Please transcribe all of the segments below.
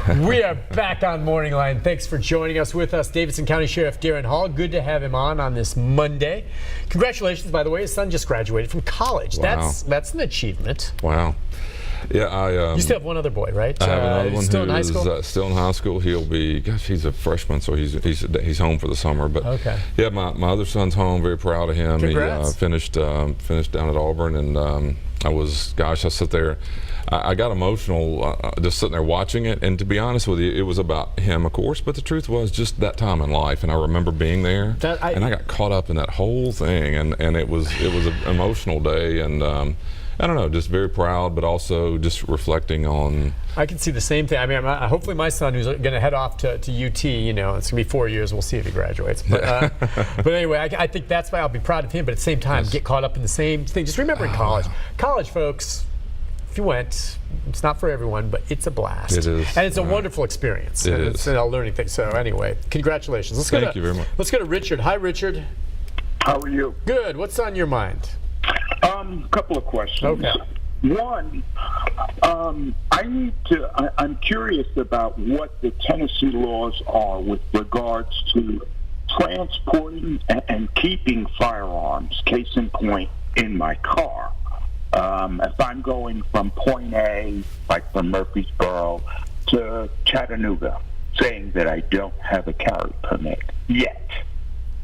We are back on Morning Line. Thanks for joining us. With us, Davidson County Sheriff Daron Hall. Good to have him on this Monday. Congratulations, by the way. His son just graduated from college. Wow. That's an achievement. Wow. Yeah, you still have one other boy, right? I have another one still in high school? who's still in high school. He'll be, gosh, he's a freshman, so he's home for the summer. But okay. Yeah, my other son's home. Very proud of him. Congrats. He finished down at Auburn, and I sit there. I got emotional just sitting there watching it, and to be honest with you, it was about him, of course, but the truth was just that time in life, and I remember being there, and I got caught up in that whole thing, and it was an emotional day, and I don't know, just very proud, but also just reflecting on. I can see the same thing. I mean, hopefully my son, who's going to head off to UT, it's going to be 4 years. We'll see if he graduates. But, but anyway, I think that's why I'll be proud of him. But at the same time, get caught up in the same thing. Just remember in college, folks, if you went, it's not for everyone, but it's a blast. It is. And it's a wonderful experience. It is. It's a learning thing. So anyway, congratulations. Thank you very much. Let's go to Richard. Hi, Richard. How are you? Good. What's on your mind? Couple of questions. Okay. One, I'm curious about what the Tennessee laws are with regards to transporting and keeping firearms, case in point, in my car. If I'm going from point A, like from Murfreesboro, to Chattanooga, saying that I don't have a carry permit yet,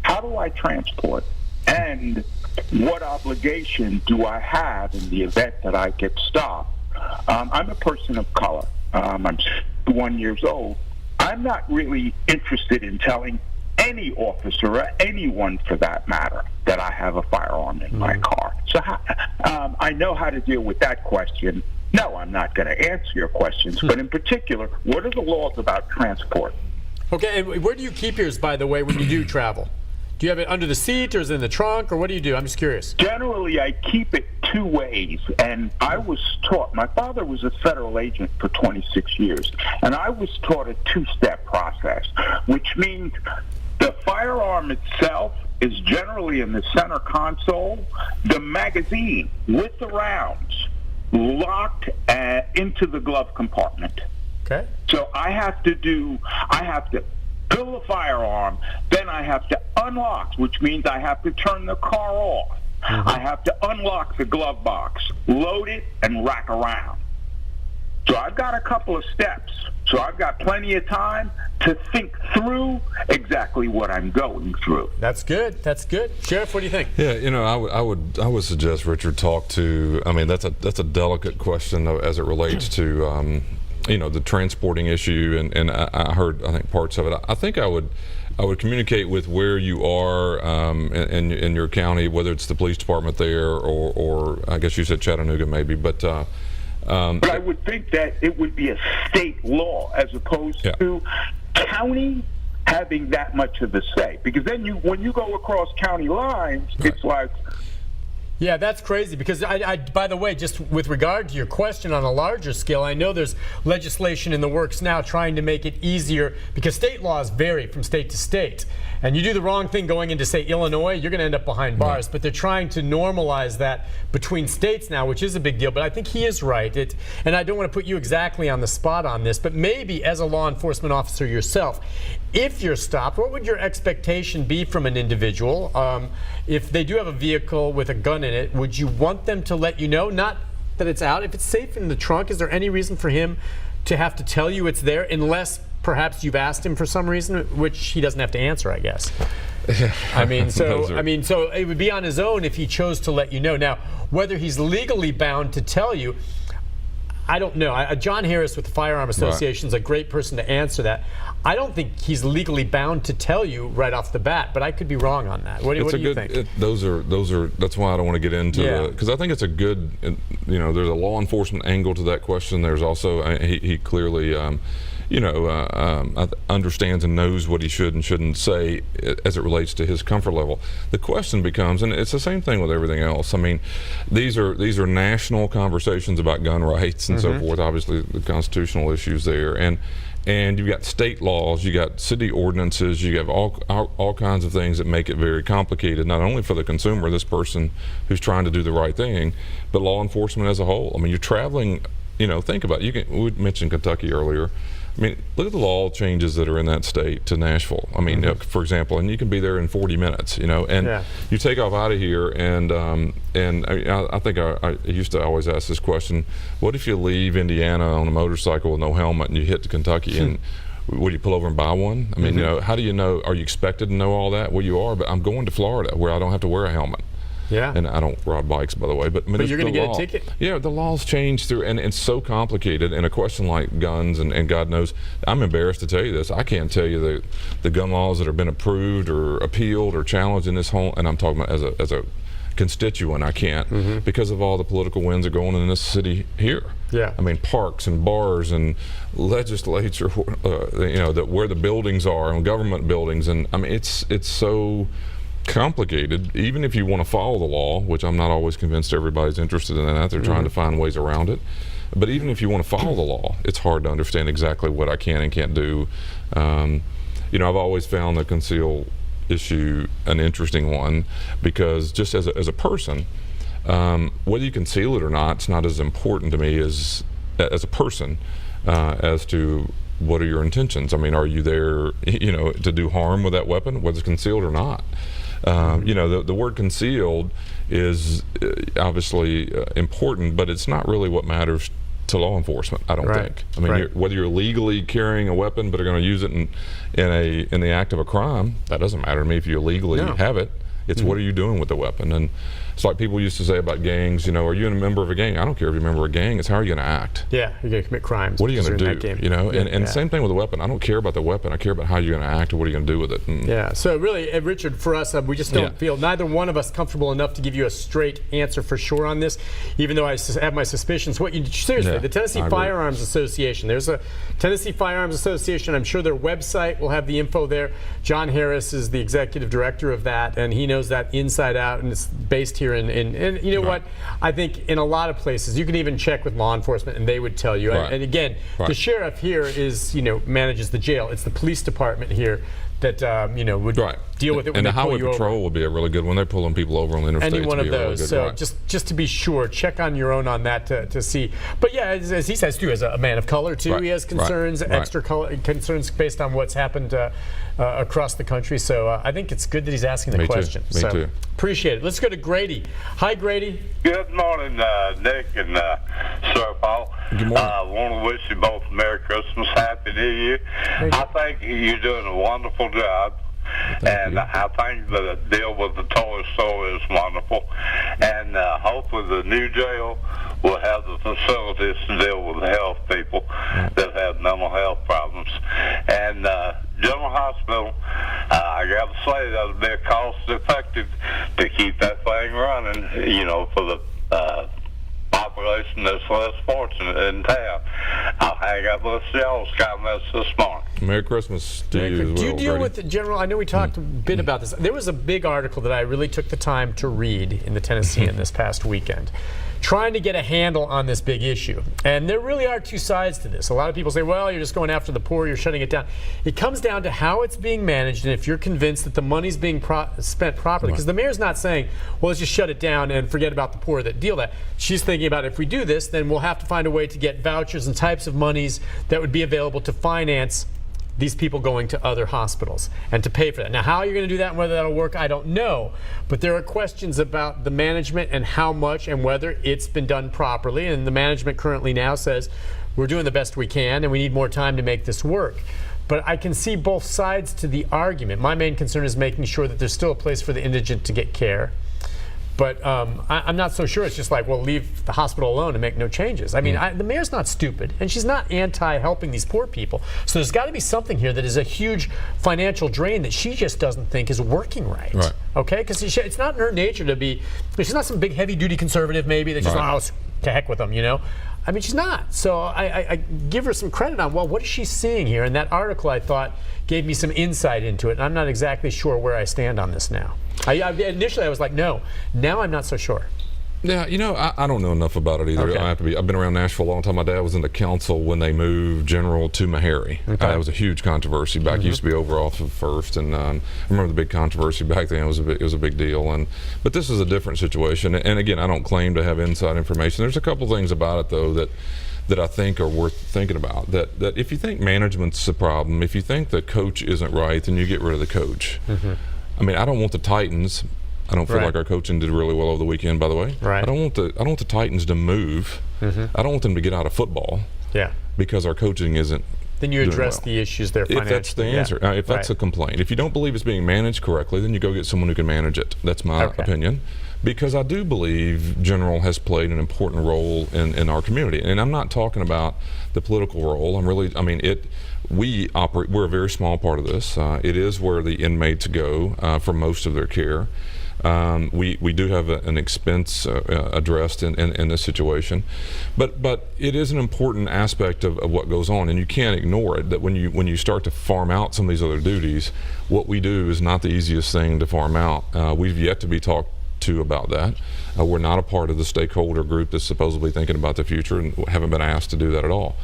how do I transport? And what obligation do I have in the event that I get stopped? I'm a person of color. I'm 61 years old. I'm not really interested in telling any officer or anyone for that matter that I have a firearm in my car. So I know how to deal with that question. No, I'm not going to answer your questions, but in particular, what are the laws about transport? Okay, and where do you keep yours, by the way, when you do travel? Do you have it under the seat, or is it in the trunk, or what do you do? I'm just curious. Generally, I keep it two ways, and I was taught, my father was a federal agent for 26 years, and I was taught a two-step process, which means the firearm itself is generally in the center console, the magazine with the rounds locked into the glove compartment. Okay. So I have to pull the firearm, then I have to unlock, which means I have to turn the car off. I have to unlock the glove box, load it, and rack around. So I've got a couple of steps. So I've got plenty of time to think through exactly what I'm going through. That's good. That's good. Sheriff, what do you think? Yeah, I would suggest Richard talk to. I mean, that's a delicate question though, as it relates to. The transporting issue, and I heard, I think, parts of it. I think I would communicate with where you are in your county, whether it's the police department there or I guess you said Chattanooga maybe, but I would think that it would be a state law as opposed to county having that much of a say, because then when you go across county lines, it's like. Yeah, that's crazy, because I by the way, just with regard to your question on a larger scale, I know there's legislation in the works now trying to make it easier, because state laws vary from state to state. And you do the wrong thing going into, say, Illinois, you're going to end up behind bars. But they're trying to normalize that between states now, which is a big deal. But I think he is right. And I don't want to put you exactly on the spot on this, but maybe as a law enforcement officer yourself, if you're stopped, what would your expectation be from an individual? If they do have a vehicle with a gun in it, would you want them to let you know? Not that it's out. If it's safe in the trunk, is there any reason for him to have to tell you it's there, unless perhaps you've asked him for some reason, which he doesn't have to answer, I guess? I mean, so it would be on his own if he chose to let you know. Now, whether he's legally bound to tell you, I don't know. John Harris with the Firearm Association is a great person to answer that. I don't think he's legally bound to tell you right off the bat, but I could be wrong on that. What do you think? Those are. That's why I don't want to get into because I think it's a good. There's a law enforcement angle to that question. There's also he clearly. Understands and knows what he should and shouldn't say as it relates to his comfort level. The question becomes, and it's the same thing with everything else. I mean, these are national conversations about gun rights and so forth. Obviously, the constitutional issues there, and you've got state laws, you got city ordinances, you have all kinds of things that make it very complicated. Not only for the consumer, this person who's trying to do the right thing, but law enforcement as a whole. I mean, you're traveling. Think about it. We mentioned Kentucky earlier. I mean, look at the law changes that are in that state to Nashville. I mean, for example, and you can be there in 40 minutes, you know, and you take off out of here, and I think I used to always ask this question: what if you leave Indiana on a motorcycle with no helmet and you hit to Kentucky and would you pull over and buy one? I mean, you know, how do you know? Are you expected to know all that? Well, you are, but I'm going to Florida where I don't have to wear a helmet. Yeah. And I don't ride bikes, by the way. But you're going to get a ticket. Yeah, the laws change through, and it's so complicated. And a question like guns, and God knows, I'm embarrassed to tell you this. I can't tell you the gun laws that have been approved or appealed or challenged in this whole, and I'm talking about as a constituent, I can't, because of all the political winds that are going in this city here. Yeah. I mean, parks and bars and legislature, you know, where the buildings are and government buildings, and I mean, it's so complicated. Even if you want to follow the law, which I'm not always convinced everybody's interested in that, they're trying to find ways around it. But even if you want to follow the law, it's hard to understand exactly what I can and can't do. You know, I've always found the conceal issue an interesting one, because just as a person, whether you conceal it or not, it's not as important to me as a person as to what are your intentions. I mean, are you there, you know, to do harm with that weapon, whether it's concealed or not? You know, the word concealed is obviously important, but it's not really what matters to law enforcement, I don't think. I mean, whether you're legally carrying a weapon but are going to use it in the act of a crime, that doesn't matter to me if you legally have it. It's what are you doing with the weapon? And it's like people used to say about gangs, you know, are you a member of a gang? I don't care if you're a member of a gang, it's how are you going to act? Yeah, you're going to commit crimes. What are you going to do? You know, and same thing with a weapon. I don't care about the weapon, I care about how you're going to act or what are you going to do with it. Yeah, so really, Richard, for us, we just don't feel, neither one of us comfortable enough to give you a straight answer for sure on this, even though I have my suspicions. Seriously, the Tennessee Firearms Association, there's a Tennessee Firearms Association, I'm sure their website will have the info there. John Harris is the executive director of that, and he knows that inside out, and it's based here and you know what, I think in a lot of places you can even check with law enforcement and they would tell you. And again, the sheriff here is, you know, manages the jail. It's the police department here that you know, would deal with it when and they the highway pull you patrol over. would be a really good one. They're pulling people over on the interstate. Any one of those. Really so just to be sure, check on your own on that to see. But yeah, as he says too, as a man of color too, he has concerns, extra color concerns based on what's happened across the country. So I think it's good that he's asking the question. Me too. Appreciate it. Let's go to Grady. Hi, Grady. Good morning, Nick and Sir Paul. Good morning. I want to wish you both Merry Christmas, Happy New Year. I think you're doing a wonderful job. And I think the deal with the toy store is wonderful. And hopefully the new jail will have the facilities to deal with the health people that have mental health problems. And General Hospital, I got to say that would be cost effective to keep that thing running, you know, for the population that's less fortunate in town. I'll hang up with y'all's comments this morning. Merry Christmas to you as well. Do you deal Grady. with the general? I know we talked a bit about this. There was a big article that I really took the time to read in the Tennessean this past weekend, trying to get a handle on this big issue. And there really are two sides to this. A lot of people say, well, you're just going after the poor, you're shutting it down. It comes down to how it's being managed and if you're convinced that the money's being spent properly. Because the mayor's not saying, well, let's just shut it down and forget about the poor that deal that. She's thinking about if we do this, then we'll have to find a way to get vouchers and types of monies that would be available to finance these people going to other hospitals and to pay for that. Now, how you're going to do that and whether that'll work, I don't know. But there are questions about the management and how much and whether it's been done properly. And the management currently now says, we're doing the best we can and we need more time to make this work. But I can see both sides to the argument. My main concern is making sure that there's still a place for the indigent to get care. But I'm not so sure it's just like, well, leave the hospital alone and make no changes. I mean, the mayor's not stupid, and she's not anti-helping these poor people. So there's got to be something here that is a huge financial drain that she just doesn't think is working right. Okay? Because it's not in her nature to be, she's not some big heavy-duty conservative maybe that just, oh, to heck with them, you know? I mean, she's not. So I give her some credit on, well, what is she seeing here? And that article, I thought, gave me some insight into it. And I'm not exactly sure where I stand on this now. Initially, I was like, no. Now I'm not so sure. Yeah, you know, I don't know enough about it either. I've been around Nashville a long time. My dad was in the council when they moved General to Meharry. It was a huge controversy back. Used to be over off of First, and I remember the big controversy back then. It was a big deal. But this is a different situation. And again, I don't claim to have inside information. There's a couple things about it though that I think are worth thinking about. That if you think management's a problem, if you think the coach isn't right, then you get rid of the coach. I mean, I don't want the Titans. I don't feel like our coaching did really well over the weekend, by the way. I don't want the Titans to move. I don't want them to get out of football. Because our coaching isn't. Then you address the issues there financially. If that's the answer. If that's a complaint. If you don't believe it's being managed correctly, then you go get someone who can manage it. That's my opinion. Because I do believe General has played an important role in our community. And I'm not talking about the political role. We operate, we're a very small part of this. It is where the inmates go for most of their care. We do have an expense addressed in this situation, but it is an important aspect of what goes on, and you can't ignore it. That when you start to farm out some of these other duties, what we do is not the easiest thing to farm out. We've yet to be talked to about that. We're not a part of the stakeholder group that's supposedly thinking about the future, and haven't been asked to do that at all.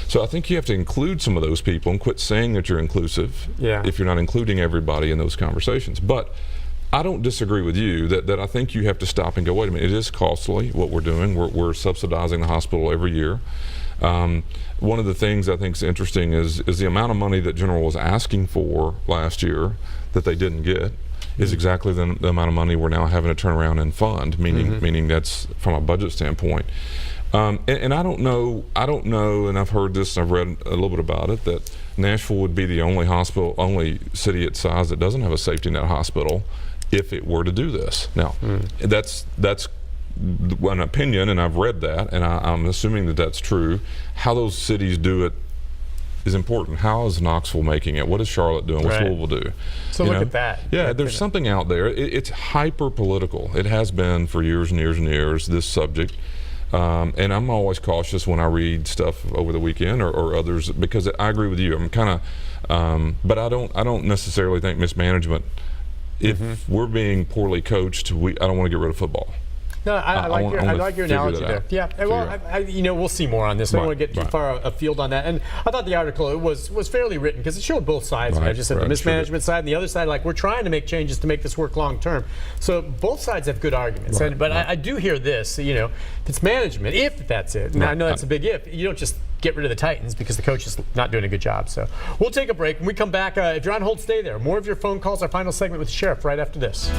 So I think you have to include some of those people and quit saying that you're inclusive if you're not including everybody in those conversations. But I don't disagree with you that I think you have to stop and go, wait a minute, it is costly what we're doing. We're subsidizing the hospital every year. One of the things I think is interesting is the amount of money that General was asking for last year that they didn't get is exactly the amount of money we're now having to turn around and fund, meaning that's from a budget standpoint. And I don't know, and I've heard this and I've read a little bit about it, that Nashville would be the only city its size that doesn't have a safety net hospital if it were to do this. Now, that's an opinion, and I've read that, and I'm assuming that that's true. How those cities do it is important. How is Knoxville making it? What is Charlotte doing? What's Louisville do? So look at that. Yeah, there's something out there. It's hyper political. It has been for years and years and years, this subject. And I'm always cautious when I read stuff over the weekend or others, because I agree with you. I'm kind of, but I don't necessarily think mismanagement. If we're being poorly coached, I don't want to get rid of football. No, I like your analogy there. Yeah, well, we'll see more on this. I don't want to get too far afield on that. And I thought the article was fairly written because it showed both sides. I just said the mismanagement side and the other side, like we're trying to make changes to make this work long term. So both sides have good arguments. But I do hear this, if it's management, if that's it, and I know that's a big if, you don't just get rid of the Titans because the coach is not doing a good job. So we'll take a break. When we come back, if you're on hold, stay there. More of your phone calls, our final segment with the Sheriff right after this.